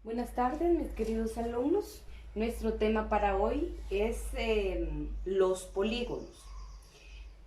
Buenas tardes, mis queridos alumnos. Nuestro tema para hoy es los polígonos.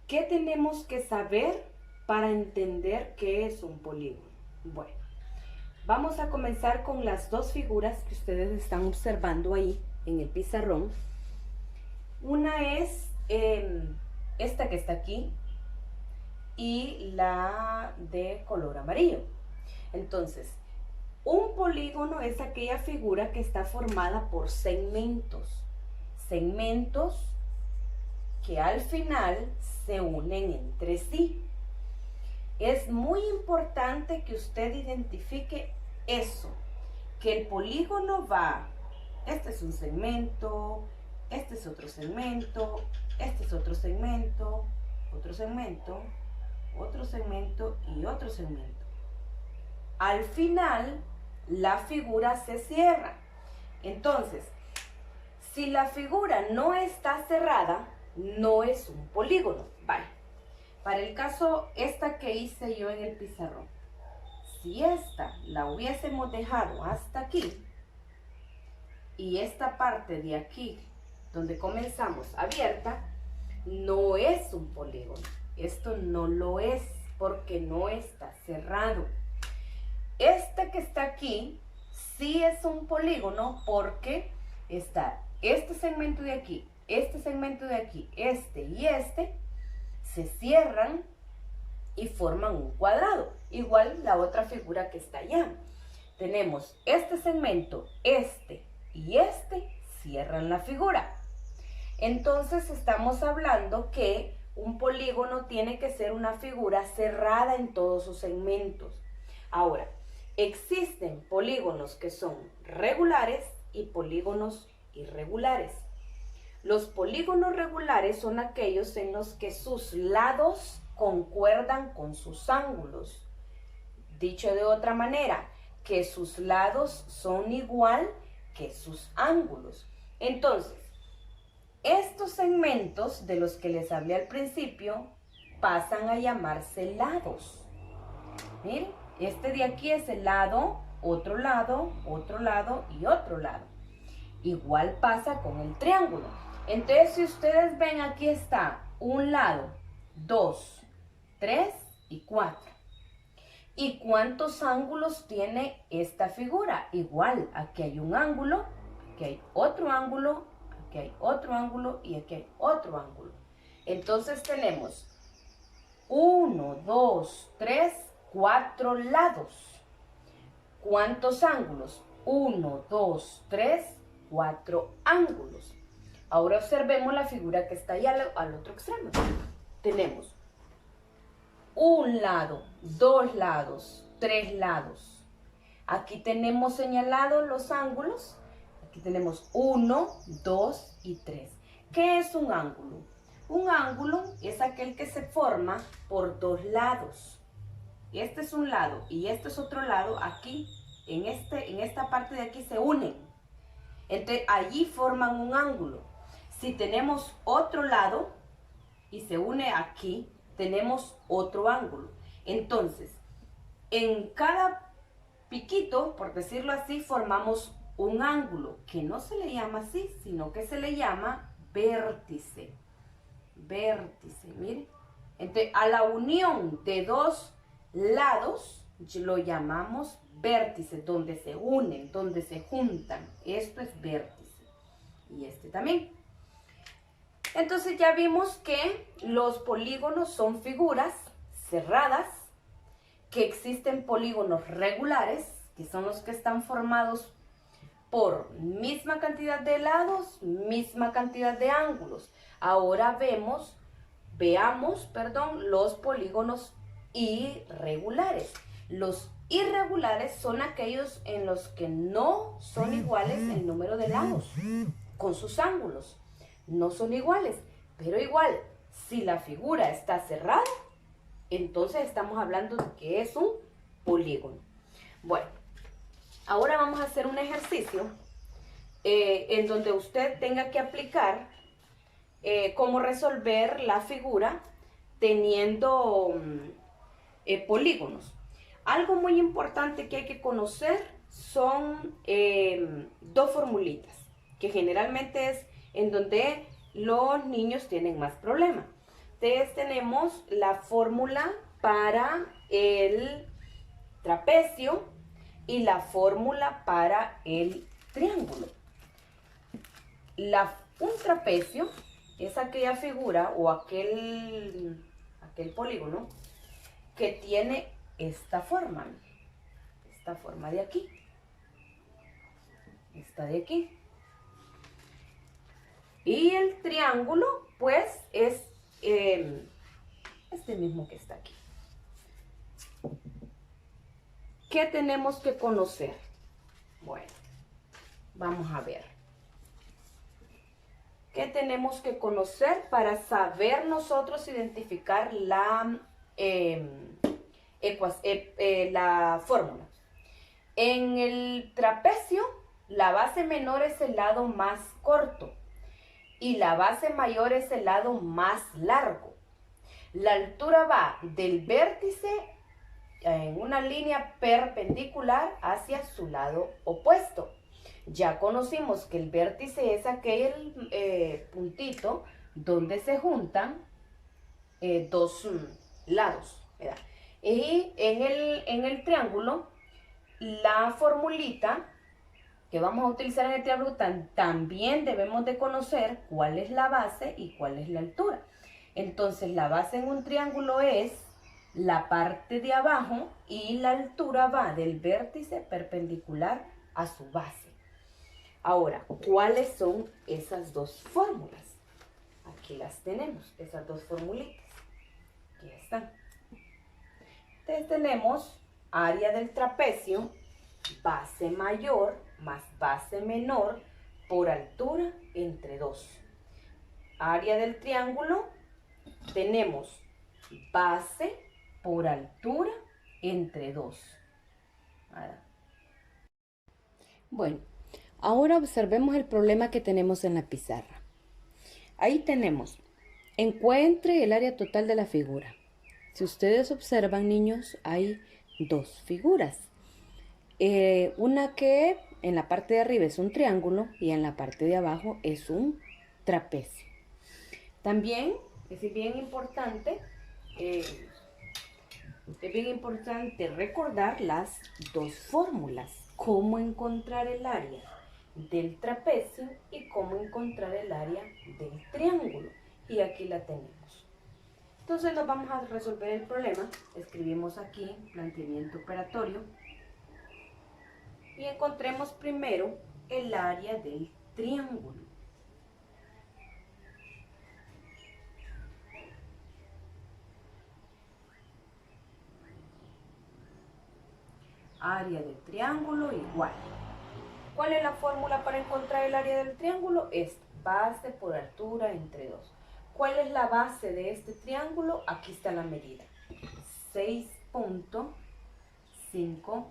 ¿Qué tenemos que saber para entender qué es un polígono? Bueno, vamos a comenzar con las dos figuras que ustedes están observando ahí en el pizarrón. Una es esta que está aquí y la de color amarillo. Entonces, un polígono es aquella figura que está formada por segmentos. Segmentos que al final se unen entre sí. Es muy importante que usted identifique eso, que el polígono va, este es un segmento, este es otro segmento, este es otro segmento, otro segmento, otro segmento y otro segmento. Al final, la figura se cierra. Entonces, si la figura no está cerrada, no es un polígono. Vale. Para el caso, esta que hice yo en el pizarrón, si esta la hubiésemos dejado hasta aquí, y esta parte de aquí, donde comenzamos, abierta, no es un polígono. Esto no lo es, porque no está cerrado. Este que está aquí sí es un polígono porque está este segmento de aquí, este segmento de aquí, este y este, se cierran y forman un cuadrado. Igual la otra figura que está allá. Tenemos este segmento, este y este, cierran la figura. Entonces estamos hablando que un polígono tiene que ser una figura cerrada en todos sus segmentos. Ahora, existen polígonos que son regulares y polígonos irregulares. Los polígonos regulares son aquellos en los que sus lados concuerdan con sus ángulos. Dicho de otra manera, que sus lados son igual que sus ángulos. Entonces, estos segmentos de los que les hablé al principio pasan a llamarse lados. Miren, este de aquí es el lado, otro lado, otro lado y otro lado. Igual pasa con el triángulo. Entonces, si ustedes ven, aquí está un lado, 2, 3 y 4. ¿Y cuántos ángulos tiene esta figura? Igual, aquí hay un ángulo, aquí hay otro ángulo, aquí hay otro ángulo y aquí hay otro ángulo. Entonces tenemos 1, 2, 3, 4 lados. ¿Cuántos ángulos? 1, 2, 3, 4 ángulos. Ahora observemos la figura que está ahí al otro extremo. Tenemos un lado, 2 lados, 3 lados. Aquí tenemos señalados los ángulos. Aquí tenemos 1, 2 y 3. ¿Qué es un ángulo? Un ángulo es aquel que se forma por dos lados. Este es un lado y este es otro lado. Aquí, en esta parte de aquí se unen. Entonces, allí forman un ángulo. Si tenemos otro lado y se une aquí, tenemos otro ángulo. Entonces, en cada piquito, por decirlo así, formamos un ángulo que no se le llama así, sino que se le llama vértice. Vértice, mire. Entonces, a la unión de dos lados lo llamamos vértice, donde se unen, donde se juntan. Esto es vértice. Y este también. Entonces ya vimos que los polígonos son figuras cerradas, que existen polígonos regulares, que son los que están formados por misma cantidad de lados, misma cantidad de ángulos. Ahora veamos los polígonos irregulares. Los irregulares son aquellos en los que no son iguales el número de lados con sus ángulos. No son iguales, pero igual, si la figura está cerrada, entonces estamos hablando de que es un polígono. Bueno, ahora vamos a hacer un ejercicio en donde usted tenga que aplicar cómo resolver la figura teniendo polígonos. Algo muy importante que hay que conocer son dos formulitas, que generalmente es en donde los niños tienen más problemas. Entonces tenemos la fórmula para el trapecio y la fórmula para el triángulo. Un trapecio es aquella figura o aquel polígono que tiene esta forma de aquí, esta de aquí. Y el triángulo, pues, es este mismo que está aquí. ¿Qué tenemos que conocer? Bueno, vamos a ver. ¿Qué tenemos que conocer para saber nosotros identificar la fórmula? En el trapecio, la base menor es el lado más corto y la base mayor es el lado más largo. La altura va del vértice en una línea perpendicular hacia su lado opuesto. Ya conocimos que el vértice es aquel puntito donde se juntan dos lados, ¿verdad? Y en el triángulo, la formulita que vamos a utilizar en el triángulo también debemos de conocer cuál es la base y cuál es la altura. Entonces la base en un triángulo es la parte de abajo y la altura va del vértice perpendicular a su base. Ahora, ¿cuáles son esas dos fórmulas? Aquí las tenemos, esas dos formulitas. Aquí están. Entonces tenemos área del trapecio, base mayor más base menor por altura entre 2. Área del triángulo, tenemos base por altura entre 2. Bueno, ahora observemos el problema que tenemos en la pizarra. Ahí tenemos, encuentre el área total de la figura. Si ustedes observan, niños, hay dos figuras. Una que en la parte de arriba es un triángulo y en la parte de abajo es un trapecio. También es bien importante recordar las dos fórmulas. Cómo encontrar el área del trapecio y cómo encontrar el área del triángulo. Y aquí la tenemos. Entonces nos vamos a resolver el problema. Escribimos aquí planteamiento operatorio. Y encontremos primero el área del triángulo. Área del triángulo igual. ¿Cuál es la fórmula para encontrar el área del triángulo? Es base por altura entre 2. ¿Cuál es la base de este triángulo? Aquí está la medida. 6.5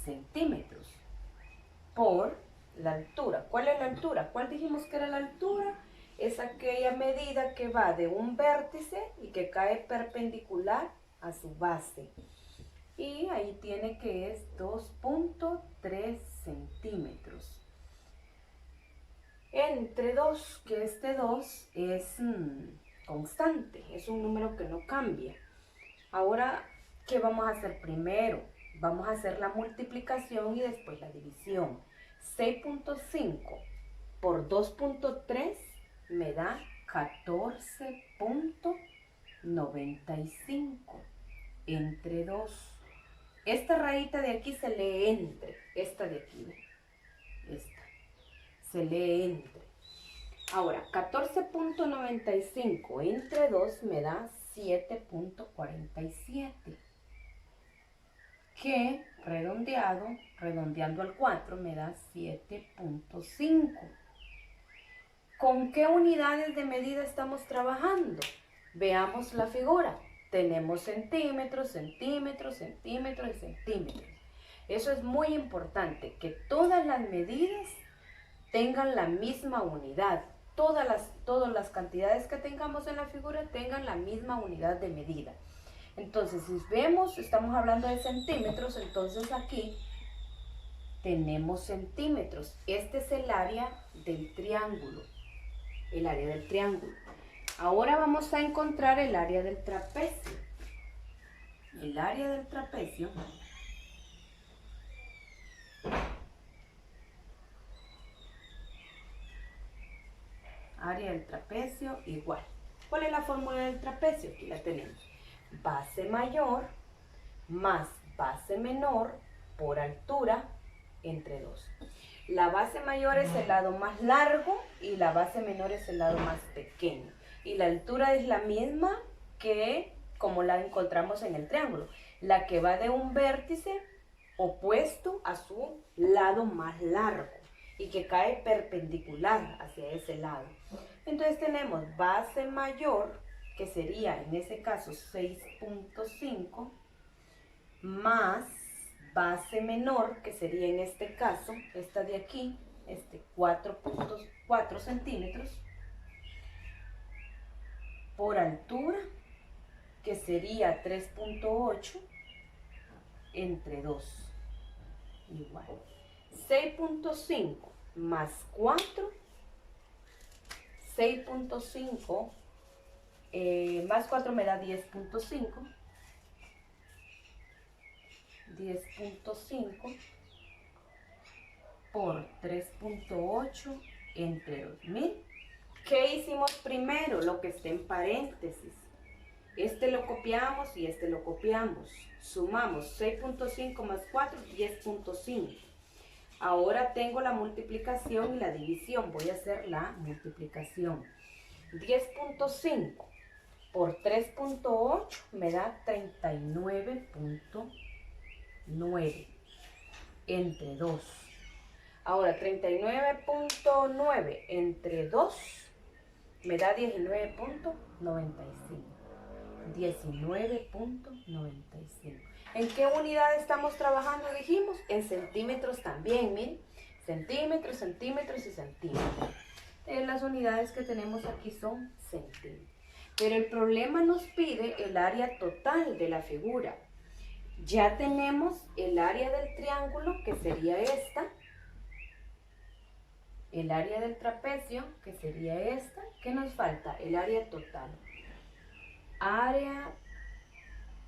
centímetros por la altura. ¿Cuál es la altura? ¿Cuál dijimos que era la altura? Es aquella medida que va de un vértice y que cae perpendicular a su base. Y ahí tiene que es 2.3 centímetros. Entre 2, que este 2 es constante, es un número que no cambia. Ahora, ¿qué vamos a hacer primero? Vamos a hacer la multiplicación y después la división. 6.5 por 2.3 me da 14.95 entre 2. Esta rayita de aquí se lee entre, esta de aquí, esta, se lee entre. Ahora, 14.95 entre 2 me da 7.47. Que redondeando al 4 me da 7.5. ¿Con qué unidades de medida estamos trabajando? Veamos la figura. Tenemos centímetros, centímetros, centímetros y centímetros. Eso es muy importante, que todas las medidas tengan la misma unidad. Todas las cantidades que tengamos en la figura tengan la misma unidad de medida. Entonces, si vemos, estamos hablando de centímetros, entonces aquí tenemos centímetros. Este es el área del triángulo. El área del triángulo. Ahora vamos a encontrar el área del trapecio. El área del trapecio igual. ¿Cuál es la fórmula del trapecio? Aquí la tenemos. Base mayor más base menor por altura entre 2. La base mayor es el lado más largo y la base menor es el lado más pequeño. Y la altura es la misma que como la encontramos en el triángulo, la que va de un vértice opuesto a su lado más largo y que cae perpendicular hacia ese lado. Entonces tenemos base mayor, que sería en ese caso 6.5, más base menor, que sería en este caso, esta de aquí, 4.4 centímetros, por altura, que sería 3.8 entre 2, igual. 6.5 más 4, 6.5 más 4 me da 10.5, 10.5 por 3.8 entre 2000. ¿Qué hicimos primero? Lo que está en paréntesis. Este lo copiamos y este lo copiamos. Sumamos 6.5 más 4, 10.5. Ahora tengo la multiplicación y la división. Voy a hacer la multiplicación. 10.5 por 3.8 me da 39.9 entre 2. Ahora 39.9 entre 2 me da 19.95. 19.95. ¿En qué unidad estamos trabajando? Dijimos en centímetros también, miren, centímetros, centímetros y centímetros. Las unidades que tenemos aquí son centímetros. Pero el problema nos pide el área total de la figura. Ya tenemos el área del triángulo, que sería esta. El área del trapecio, que sería esta. ¿Qué nos falta? El área total. Área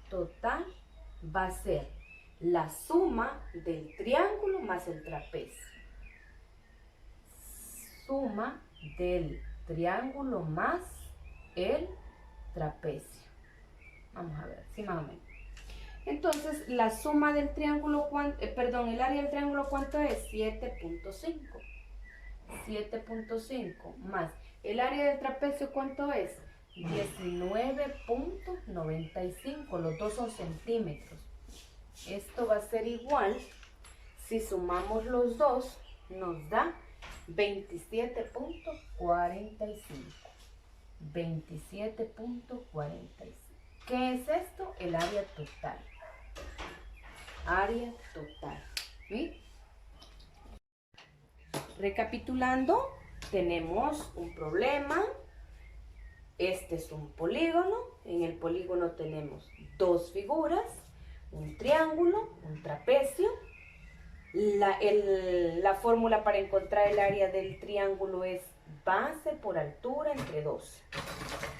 total va a ser la suma del triángulo más el trapecio. Suma del triángulo más el trapecio. Vamos a ver, sí, más o menos. Entonces, la suma del triángulo, el área del triángulo, ¿cuánto es? 7.5. 7.5 más el área del trapecio, ¿cuánto es? 19.95, los dos son centímetros. Esto va a ser igual, si sumamos los dos, nos da 27.45. 27.45. ¿Qué es esto? El área total. Área total. ¿Sí? Recapitulando, tenemos un problema. Este es un polígono. En el polígono tenemos dos figuras, un triángulo, un trapecio. La fórmula para encontrar el área del triángulo es base por altura entre 2.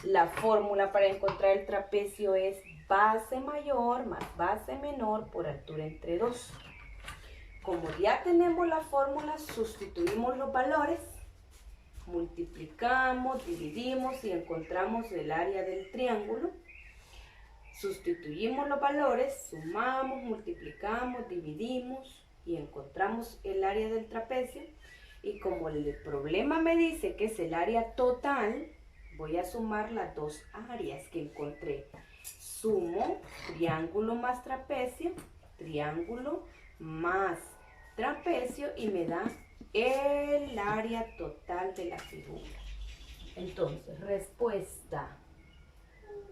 La fórmula para encontrar el trapecio es base mayor más base menor por altura entre 2. Como ya tenemos la fórmula, sustituimos los valores, multiplicamos, dividimos y encontramos el área del triángulo. Sustituimos los valores, sumamos, multiplicamos, dividimos y encontramos el área del trapecio. Y como el problema me dice que es el área total, voy a sumar las dos áreas que encontré. Sumo triángulo más trapecio, triángulo más trapecio y me da el área total de la figura. Entonces, respuesta,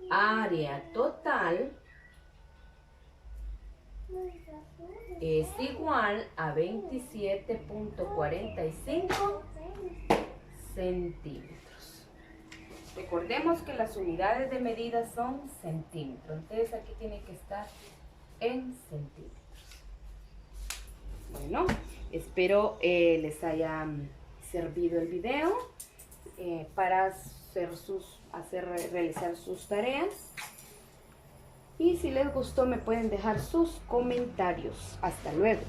área total es igual a 27.45 centímetros. Recordemos que las unidades de medida son centímetros, entonces aquí tiene que estar en centímetros. Bueno. Espero les haya servido el video para realizar sus tareas. Y si les gustó me pueden dejar sus comentarios. Hasta luego.